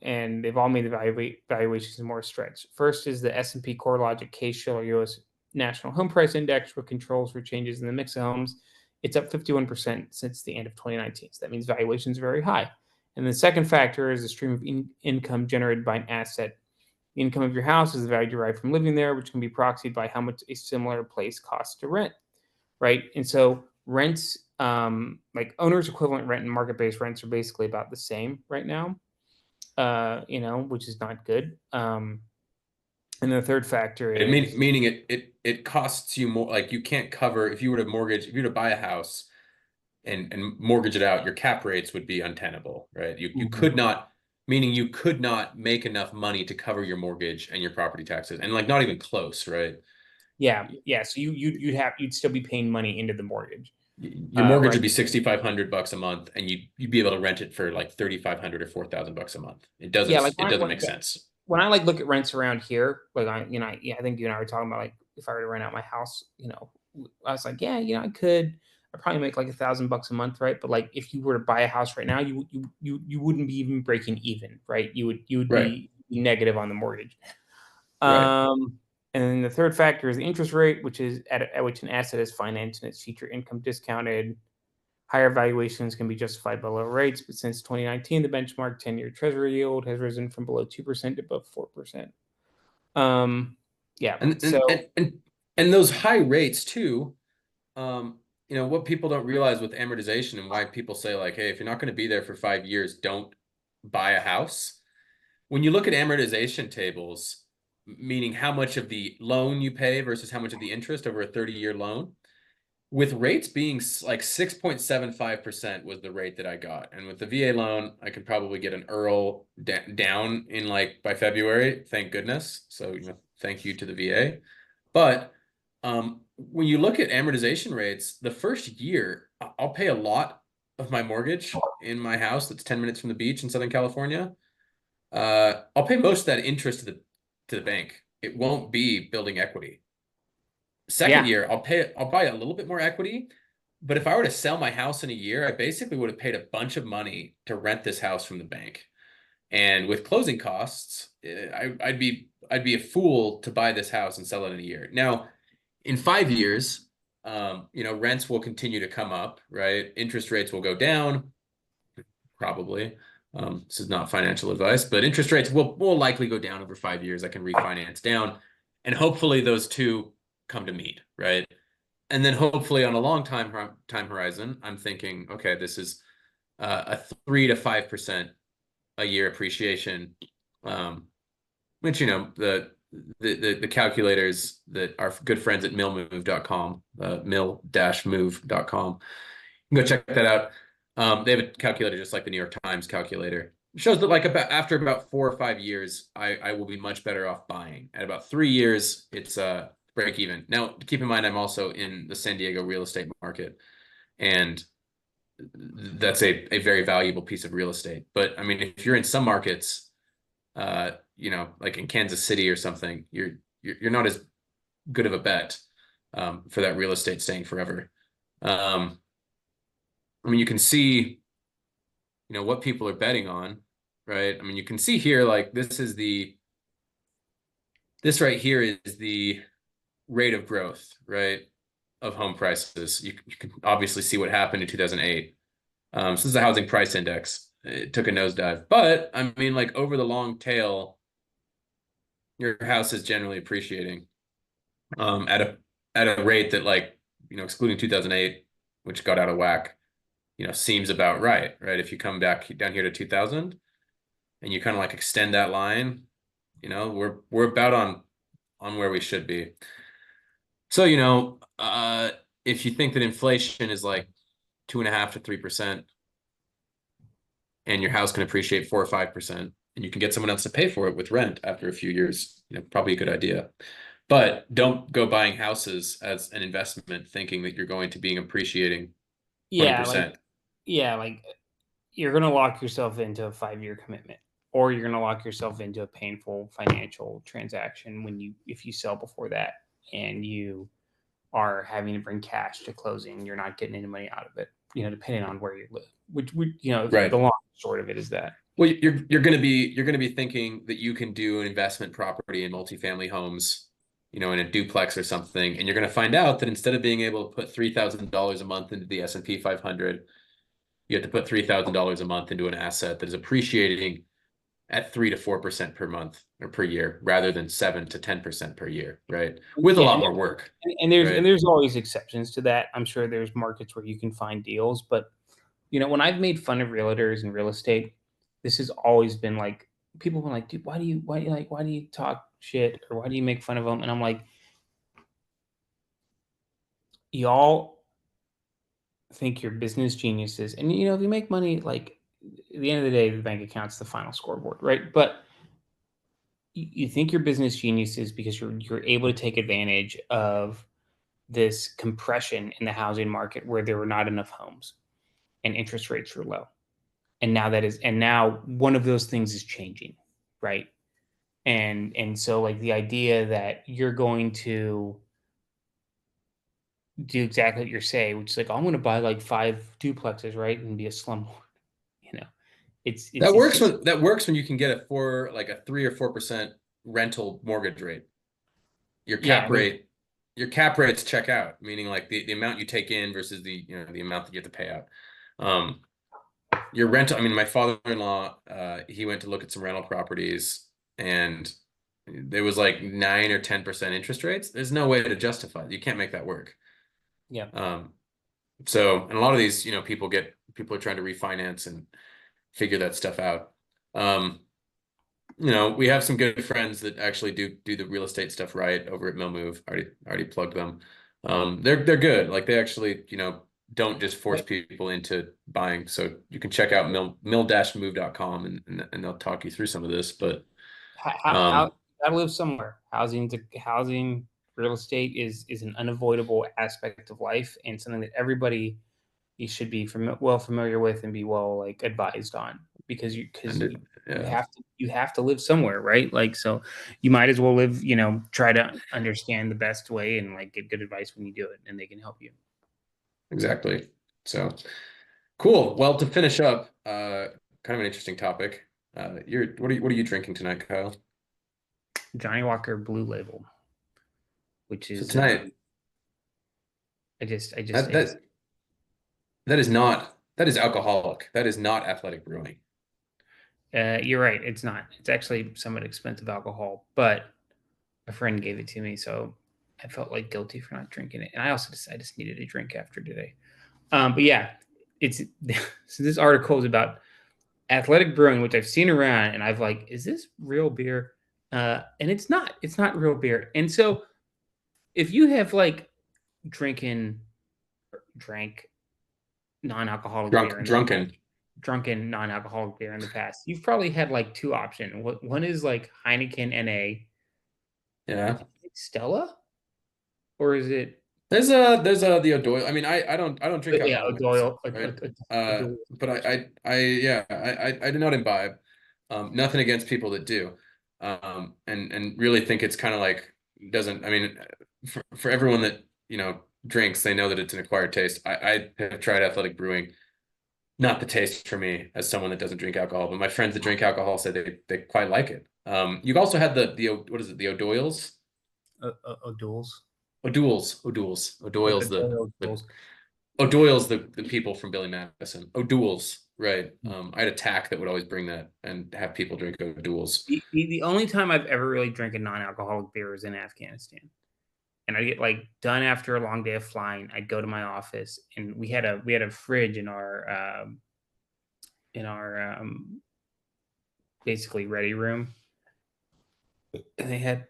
and they've all made the valuations more stretched. First is the S&P CoreLogic Case-Shiller U.S. National Home Price Index, which controls for changes in the mix of homes. It's up 51% since the end of 2019. So that means valuations are very high. And the second factor is the stream of income generated by an asset. The income of your house is the value derived from living there, which can be proxied by how much a similar place costs to rent, right? And so rents, like owner's equivalent rent and market-based rents are basically about the same right now, which is not good. And the third factor is, Meaning it costs you more. Like you can't cover if you were to buy a house and mortgage it out, your cap rates would be untenable, right? You Mhm. could not, meaning you could not make enough money to cover your mortgage and your property taxes, and like not even close, right? Yeah, yeah. So you'd still be paying money into the mortgage, Your mortgage right? would be $6,500 a month, and you'd be able to rent it for like 3,500 or $4,000 a month. It Yeah, doesn't like it doesn't make sense. when I like look at rents around here, like yeah, I think you and I were talking about like if I were to rent out my house, I was like, yeah, I'd probably make like $1,000 a month, right? But like if you were to buy a house right now, you wouldn't be even breaking even, right? You would Right, be negative on the mortgage. right. Um, and then the third factor is the interest rate, which is at which an asset is financed and its future income discounted. Higher valuations can be justified by lower rates, but since 2019, the benchmark 10-year Treasury yield has risen from below 2% to above 4%. Um, yeah. And and So and and, and those high rates too. Um, what people don't realize with amortization and why people say like, hey, if you're not going to be there for 5 years, don't buy a house. When you look at amortization tables, meaning how much of the loan you pay versus how much of the interest over a 30-year loan, with rates being like 6.75% was the rate that I got. And with the VA loan, I could probably get an EARL down in like by February, thank goodness. So, thank you to the VA. But when you look at amortization rates, the first year, I'll pay a lot of my mortgage in my house that's 10 minutes from the beach in Southern California. I'll pay most of that interest to the bank. It won't be building equity. Second Yeah. year, I'll buy a little bit more equity, but if I were to sell my house in a year, I basically would have paid a bunch of money to rent this house from the bank. And with closing costs, I'd be a fool to buy this house and sell it in a year. Now, in 5 years, rents will continue to come up, right? Interest rates will go down, probably. This is not financial advice, but interest rates will likely go down over 5 years. I can refinance down, and hopefully those two come to meet, right? And then hopefully on a long time horizon, I'm thinking, okay, this is a 3 to 5% a year appreciation, which the calculators that our good friends at millmove.com, mill-move.com, you can go check that out. They have a calculator just like the New York Times calculator. It shows that like after about 4 or 5 years, I will be much better off buying. At about 3 years, it's break even. Now, keep in mind, I'm also in the San Diego real estate market, and that's a very valuable piece of real estate. But I mean, if you're in some markets, like in Kansas City or something, you're not as good of a bet for that real estate staying forever. I mean, you can see, what people are betting on, right? I mean, you can see here, like this right here is the rate of growth, right, of home prices. You can obviously see what happened in 2008. So this is a housing price index. It took a nosedive, but I mean, like over the long tail, your house is generally appreciating at a rate that, like, excluding 2008, which got out of whack, seems about right? If you come back down here to 2000 and you kind of like extend that line, we're about on where we should be. So, if you think that inflation is like 2.5 to 3%, and your house can appreciate 4 or 5%, and you can get someone else to pay for it with rent after a few years, probably a good idea. But don't go buying houses as an investment thinking that you're going to be appreciating 20%. Like you're going to lock yourself into a 5-year commitment, or you're going to lock yourself into a painful financial transaction if you sell before that and you are having to bring cash to closing. You're not getting any money out of it, depending on where you live, which Right. the long short of it is that. Well, you're going to be thinking that you can do an investment property in multifamily homes, in a duplex or something, and you're going to find out that instead of being able to put $3,000 a month into the S&P 500, you have to put $3,000 a month into an asset that is appreciating at 3 to 4% per month or per year, rather than 7 to 10% per year, right? With a lot more work. And there's always exceptions to that. I'm sure there's markets where you can find deals, but when I've made fun of realtors and real estate, this has always been like, people have been like, dude, why do you talk shit, or why do you make fun of them? And I'm like, y'all think you're business geniuses, and if you make money, like at the end of the day, the bank account's the final scoreboard, right? But you think you're business geniuses because you're able to take advantage of this compression in the housing market where there were not enough homes and interest rates were low. And now one of those things is changing, right? And so, like, the idea that you're going to do exactly what you're saying, which is like, oh, I'm going to buy like 5 duplexes, right, and be a slumlord, you know, That it's works just, when you can get a 3 or 4% rental mortgage rate. Your yeah, cap rate, your cap rates check out, meaning like the amount you take in versus the amount that you have to pay out. Your rental, I mean, my father-in-law, he went to look at some rental properties, and there was like 9 or 10% interest rates. There's no way to justify it. You can't make that work. yeah, So, and a lot of these, people are trying to refinance and figure that stuff out. We have some good friends that actually do the real estate stuff right over at Mill Move. I already plugged them. They're good. Like they actually, don't just force people into buying. So you can check out mill-move.com and they'll talk you through some of this. But How I live somewhere. Housing, real estate is an unavoidable aspect of life and something that everybody you should be well familiar with and be well like advised on because yeah, you have to live somewhere, right? Like so you might as well live, try to understand the best way and like get good advice when you do it and they can help you. exactly. So cool. Well, to finish up, kind of an interesting topic. What are you drinking tonight, Kyle? Johnny Walker Blue Label, which So is tonight, I just I just that I just that that is alcoholic. That is not athletic brewing. you're right. It's not. It's actually somewhat expensive alcohol, but a friend gave it to me, so I felt like guilty for not drinking it. And I just needed a drink after today. But yeah, it's so this article is about Athletic Brewing, which I've seen around, and I've like, is this real beer? And it's not. It's not real beer. And so if you have like drinking drank non-alcoholic beer in the past, Drunken. drunken non-alcoholic beer in the past, you've probably had like two options. One is like Heineken NA, Yeah. Stella, or is it There's the O'Doyle. I mean, I don't drink yeah, alcohol O'Doyle, myself, right? O'Doyle. But I do not imbibe. Nothing against people that do. And really think it's kind of like doesn't. I mean, for everyone that drinks, they know that it's an acquired taste. I have tried athletic brewing. Not the taste for me as someone that doesn't drink alcohol, but my friends that drink alcohol said they quite like it. You also had what is it? The O'Doyles? O'Doyle's. O'Doyle's the O'Doyle's. O'Doyle's the people from Billy Madison. O'Doul's, right. I had a tack that would always bring that and have people drink O'Doul's. The only time I've ever really drank a non-alcoholic beer is in Afghanistan. And I get like done after a long day of flying. I'd go to my office, and we had a fridge in our basically ready room, and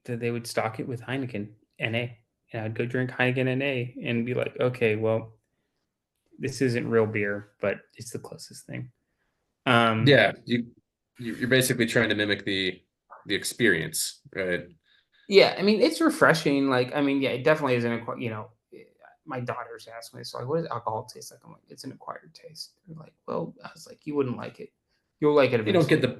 they would stock it with Heineken NA, and I'd go drink Heineken NA and be like, okay, well, this isn't real beer, but it's the closest thing. Um, Yeah, you're basically trying to mimic the experience, right? yeah, I mean it's refreshing. Like, I mean, yeah, it definitely isn't my daughters asked me, so like, what does alcohol taste like? I'm like, it's an acquired taste. They're like, well, I was like, you wouldn't like it. You'll like it eventually.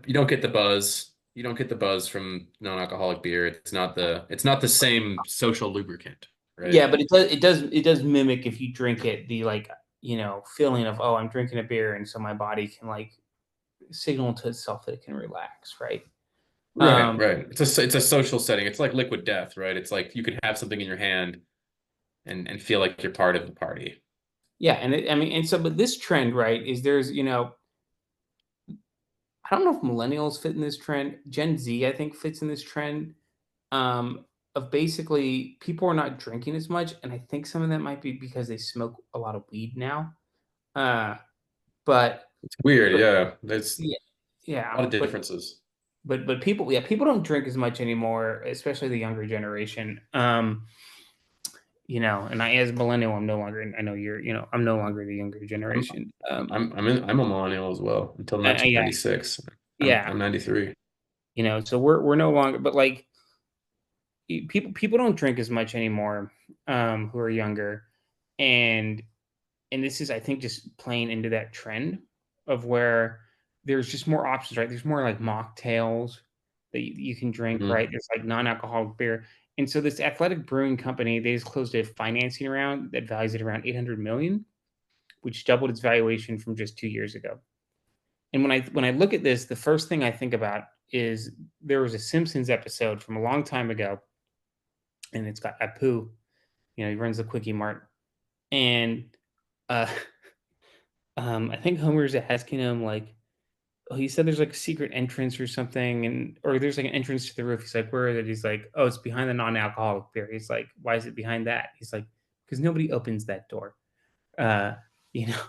You don't get the buzz. You don't get the buzz from non-alcoholic beer. It's not the same social lubricant, right? Yeah, but it does mimic if you drink it, the like, feeling of, oh, I'm drinking a beer, and so my body can like signal to itself that it can relax, right? Right, Um, right. It's a social setting. It's like liquid death, right? It's like you can have something in your hand and feel like you're part of the party. yeah, and I mean, and so, but this trend, right, is I don't know if millennials fit in this trend. Gen Z, I think, fits in this trend of basically people are not drinking as much, and I think some of that might be because they smoke a lot of weed now. Uh, but It's weird, but yeah. There's yeah, a yeah, lot of differences. but people, yeah, people don't drink as much anymore, especially the younger generation. And I, as a millennial, I'm no longer. I know you're. I'm no longer the younger I'm generation. I'm a millennial as well until Yeah, 1996. yeah. I'm 93. So we're no longer. But like people don't drink as much anymore. Who are younger, and this is, I think, just playing into that trend of where there's just more options, right? There's more like mocktails that you can drink, Mhm. right? There's like non-alcoholic beer. And so this Athletic Brewing company, they just closed a financing round that values it around 800 million, which doubled its valuation from just 2 years ago. And when I look at this, the first thing I think about is there was a Simpsons episode from a long time ago, and it's got Apu, he runs the Quickie Mart, and uh, I think Homer's asking him like, oh, he said there's like a secret entrance or something, or there's like an entrance to the roof. He's like, where is it? He's like, oh, it's behind the non-alcoholic beer. He's like, why is it behind that? He's like, because nobody opens that door. Uh, you know,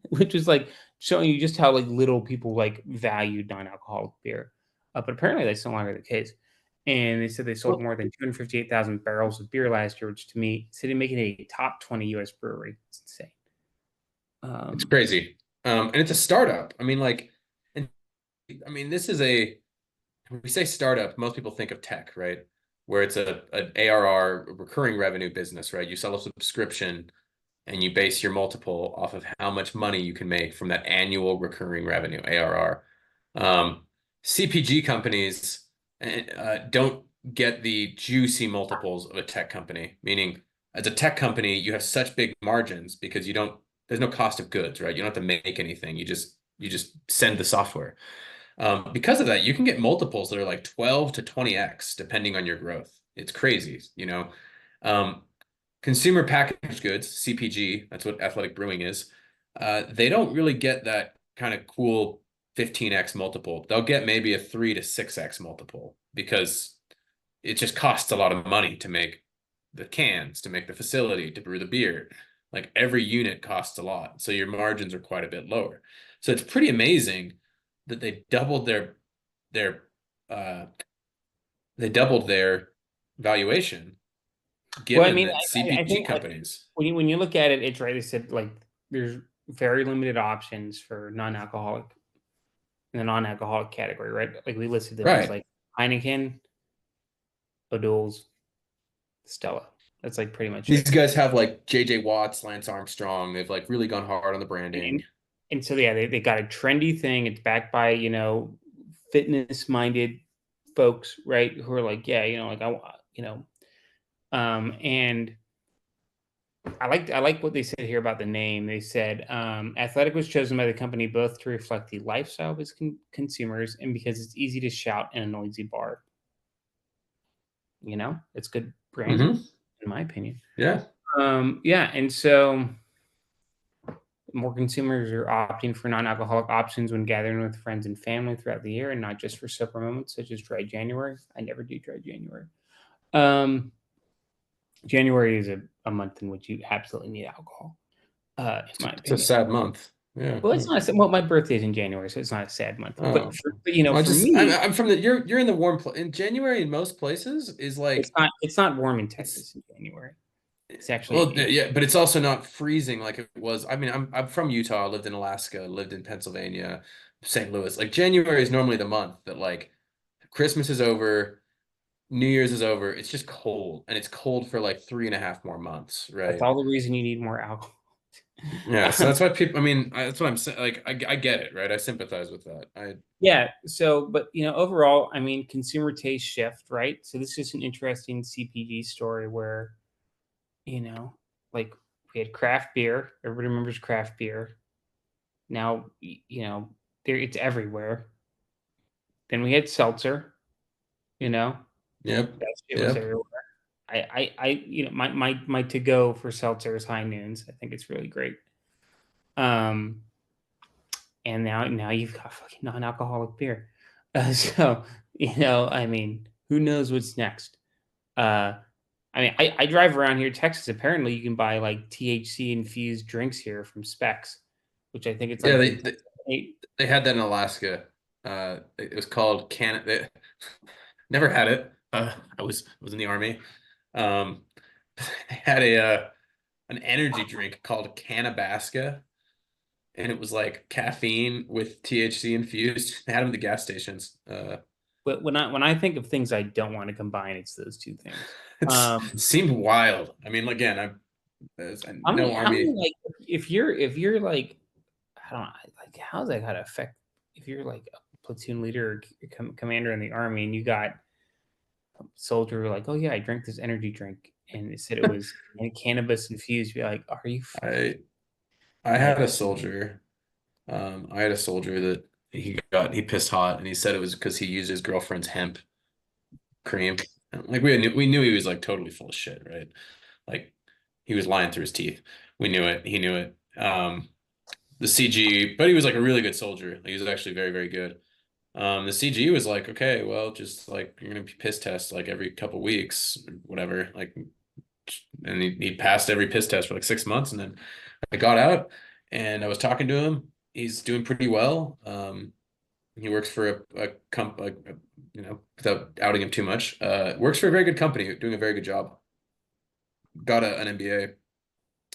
which is like showing you just how like little people like value non-alcoholic beer. But apparently that's no longer the case. And they said they sold Well, more than 258,000 barrels of beer last year, which to me, said making it a top 20 U.S. brewery. It's insane. it's Um, crazy. And it's a startup. I mean, like, and I mean, this is when we say startup, most people think of tech, right? Where it's an ARR, recurring revenue business, right? You sell a subscription and you base your multiple off of how much money you can make from that annual recurring revenue, ARR. CPG companies don't get the juicy multiples of a tech company, meaning as a tech company, you have such big margins because there's no cost of goods, right? You don't have to make anything. You just send the software. Because of that, you can get multiples that are like 12 to 20x depending on your growth. It's crazy, you know. Um, Consumer packaged goods, CPG, that's what Athletic Brewing is. They don't really get that kind of cool 15x multiple. They'll get maybe a 3 to 6x multiple because it just costs a lot of money to make the cans, to make the facility, to brew the beer. Like every unit costs a lot. So your margins are quite a bit lower. So it's pretty amazing that their uh they doubled their valuation well, I given mean, that I CPG think like companies. when you look at it, it's right. They said like there's very limited options for non-alcoholic in the non-alcoholic category, right? Like we listed them as Right. like Heineken, O'Doul's, Stella. That's like pretty much These it. guys have like JJ Watts, Lance Armstrong. They've like really gone hard on the branding. And and so yeah, they got a trendy thing. It's backed by fitness minded folks, right? Who are like, yeah, like and I like what they said here about the name. They said Athletic was chosen by the company both to reflect the lifestyle of its consumers and because it's easy to shout in a noisy bar. It's good branding, Hmm. in my opinion. Yeah. Yeah, and so more consumers are opting for non-alcoholic options when gathering with friends and family throughout the year, and not just for sober moments such as dry January. I never do dry January. Um, January is a month in which you absolutely need alcohol, in my It's a opinion. sad month. Yeah. Well, it's not. Well, my birthday's in January, so it's not a sad month. But Oh. Well, for just me, I'm from you're in the warm in January in most places is it's like not. It's not warm in it's Texas in January. It's actually well yeah, but it's also not freezing like it was. I mean, I'm from Utah, lived in Alaska, lived in Pennsylvania, St. Louis. Like January is normally the month that like Christmas is over, New Year's is over. It's just cold, and it's cold for like 3.5 more months, that's right? all the reason you need more alcohol. Yeah, so that's why people. I mean, that's what I'm saying. Like, I get it, right? I sympathize with that. Yeah. So, but overall, I mean, consumer taste shift, right? So this is an interesting CPG story where you know, like we had craft beer. Everybody remembers craft beer. Now, there it's everywhere. Then we had seltzer. You know, Yep, that shit was yep. everywhere. My to go for seltzer is High Noons. I think it's really great. Um, and now you've got fucking non-alcoholic beer. So I mean, who knows what's next? Uh, I mean, I drive around here, Texas. Apparently, you can buy like THC infused drinks here from Specs, which I think it's Yeah, like they, 10 they cents. Eight. they had that in Alaska. It was called They never had it. I was in the army. Um, they had an energy drink called Cannabaska, and it was like caffeine with THC infused. They had them at the gas stations. But when I think of things I don't want to combine, it's those two things. It seemed wild. I mean, again, How many no how many army. like if you're like I don't know like how's that gonna affect if you're like a platoon leader or commander in the army and you got a soldier like, oh yeah, I drank this energy drink and it said it was cannabis infused. You're like, are you fucking I I had like a soldier. I had a soldier that he pissed hot, and he said it was because he used his girlfriend's hemp cream. And, like we knew he was like totally full of shit, right? Like he was lying through his teeth. We knew it. He knew it. The CG, but he was like a really good soldier. Like, he was actually very, very good. The CG was like, okay, well, just like you're gonna be piss test like every couple weeks, or whatever. Like, and he passed every piss test for like 6 months, and then I got out and I was talking to him. He's doing pretty well. He works for a without outing him too much, works for a very good company, doing a very good job. Got an MBA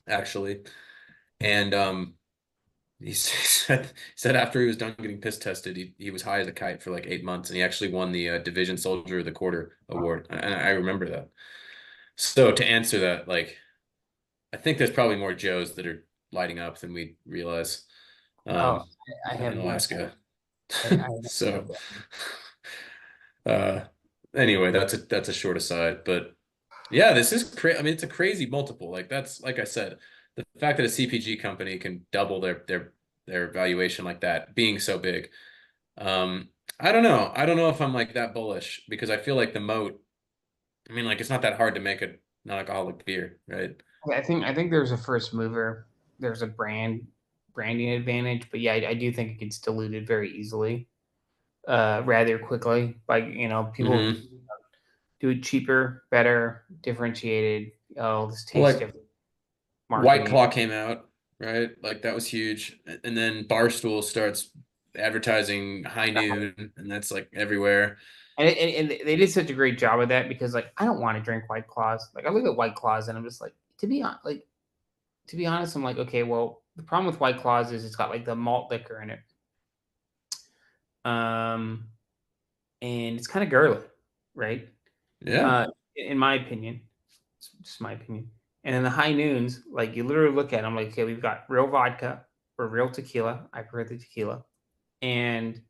actually, and he said after he was done getting piss tested, he was high as a kite for like 8 months, and he actually won the Division Soldier of the Quarter award, and I remember that. So to answer that, like, I think there's probably more Joes that are lighting up than we realize, Oh, um, I in have no, Alaska. I have no So, idea. uh, anyway, that's a short aside, but yeah, this is crazy. I mean, it's a crazy multiple. Like that's like I said, the fact that a CPG company can double their valuation like that, being so big. Um, I don't know. I don't know if I'm like that bullish because I feel like the moat. I mean, like it's not that hard to make a non-alcoholic beer, right? I think there's a first mover. There's a branding advantage, but yeah, I do think it gets diluted very easily, rather quickly by people Hmm. do it cheaper, better, differentiated. Oh, this Well, tastes like different. White Marketing. Claw came out, right? Like that was huge. And then Barstool starts advertising high noon, and that's like everywhere. And they did such a great job of that because like I don't want to drink White Claws. Like I look at White Claws and I'm just like to be honest, I'm like, okay, well, the problem with White Claws is it's got like the malt liquor in it. Um, and it's kind of girly, right? Yeah. Uh, in my opinion, it's just my opinion. And then the high noons, like you literally look at them like, okay, we've got real vodka or real tequila. I prefer the tequila, and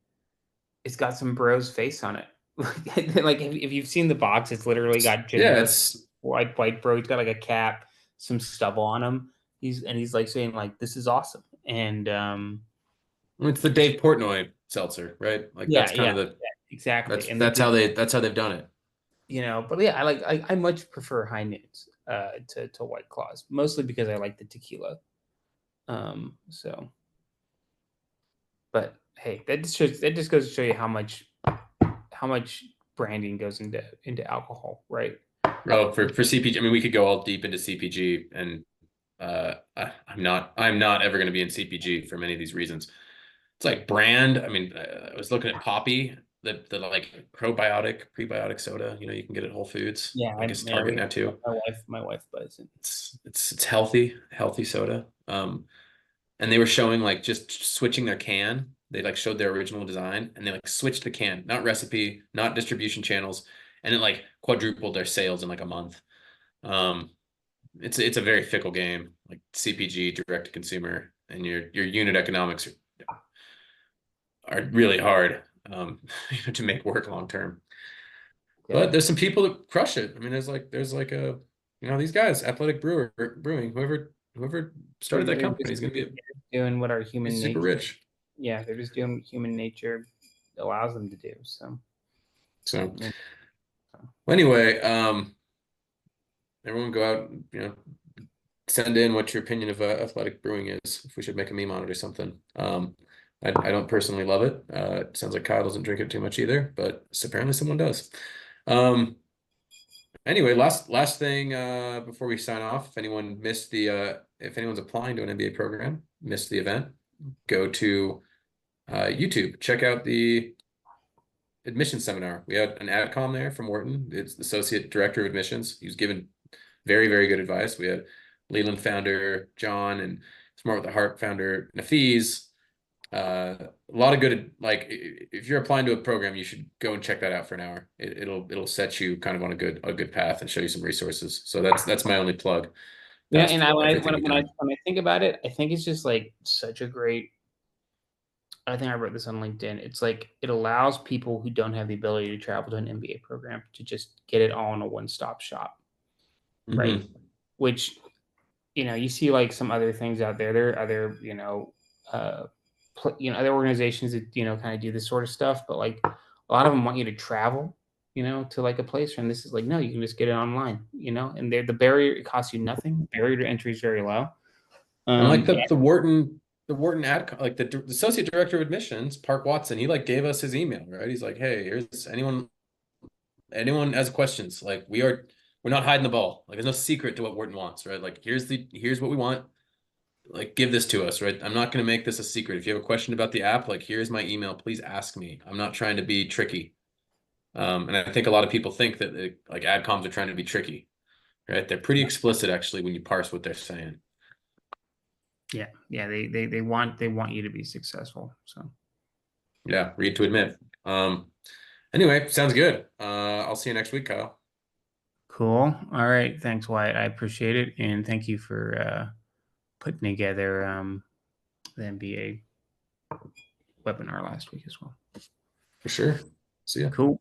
it's got some bro's face on it. Like if you've seen the box, it's literally got Yeah, generic it's white bro. He's got like a cap, some stubble on him. He's like saying like this is awesome, and it's the it's Dave Portnoy seltzer, right? Like yeah, that's kind yeah, of the yeah, exactly. that's And that's how they've done it. but yeah, I much prefer high noons to White Claws, mostly because I like the tequila. So but hey, that just goes to show you how much branding goes into alcohol, right? Oh, for CPG, I mean, we could go all deep into CPG, and I'm not ever going to be in CPG for many of these reasons. It's like brand. I mean, I was looking at Poppy, the like probiotic prebiotic soda. You can get at Whole Foods. Yeah, I guess we Target now too. my wife buys it. It's healthy soda. And they were showing like just switching their can. They like showed their original design, and they like switched the can, not recipe, not distribution channels, and it like quadrupled their sales in like a month. Um, it's a very fickle game, like CPG, direct to consumer, and your unit economics are really hard to make work long term. Yeah. But there's some people that crush it. I mean, there's like a these guys, Athletic Brewing, whoever started that They're company is just gonna doing what our be human super nature. rich. Yeah, they're just doing what human nature allows them to do. So, So yeah. anyway, everyone go out, send in what your opinion of Athletic Brewing is. If we should make a meme on it or something. I don't personally love it. It sounds like Kyle doesn't drink it too much either, but apparently someone does. Um, anyway, last thing before we sign off, if anyone's applying to an MBA program, missed the event, go to YouTube, check out the admission seminar. We had an AdCom there from Wharton. It's the Associate Director of Admissions. He was given very, very good advice. We had Leland founder John and Smart with the Heart founder Nafiz. A lot of good, like if you're applying to a program, you should go and check that out for an hour. It'll set you kind of on a good path and show you some resources. So that's my only plug Yeah, past and everything we've done. when I think about it, I think it's just like such a great. I think I wrote this on LinkedIn. It's like it allows people who don't have the ability to travel to an MBA program to just get it all in a one-stop shop, right? Hmm. Which you see like some other things out there. There are other uh, other organizations that kind of do this sort of stuff, but like a lot of them want you to travel, to like a place, and this is like no, you can just get it online, and the barrier, it costs you nothing. Barrier to entry is very low. And like Yeah, the Wharton like the associate director of admissions, Park Watson, he like gave us his email, right? He's like, hey, here's anyone has questions. Like we're not hiding the ball. Like there's no secret to what Wharton wants, right? Like here's what we want. Like give this to us, right? I'm not going to make this a secret. If you have a question about the app, like here's my email. Please ask me. I'm not trying to be tricky. And I think a lot of people think that like adcoms are trying to be tricky, right? They're pretty explicit actually when you parse what they're saying. Yeah, yeah, they want you to be successful. So Yeah, read to admit. Anyway, sounds good. I'll see you next week, Kyle. cool. All right, thanks, Wyatt. I appreciate it, and thank you for putting together the NBA webinar last week as well. For sure. See ya. Cool.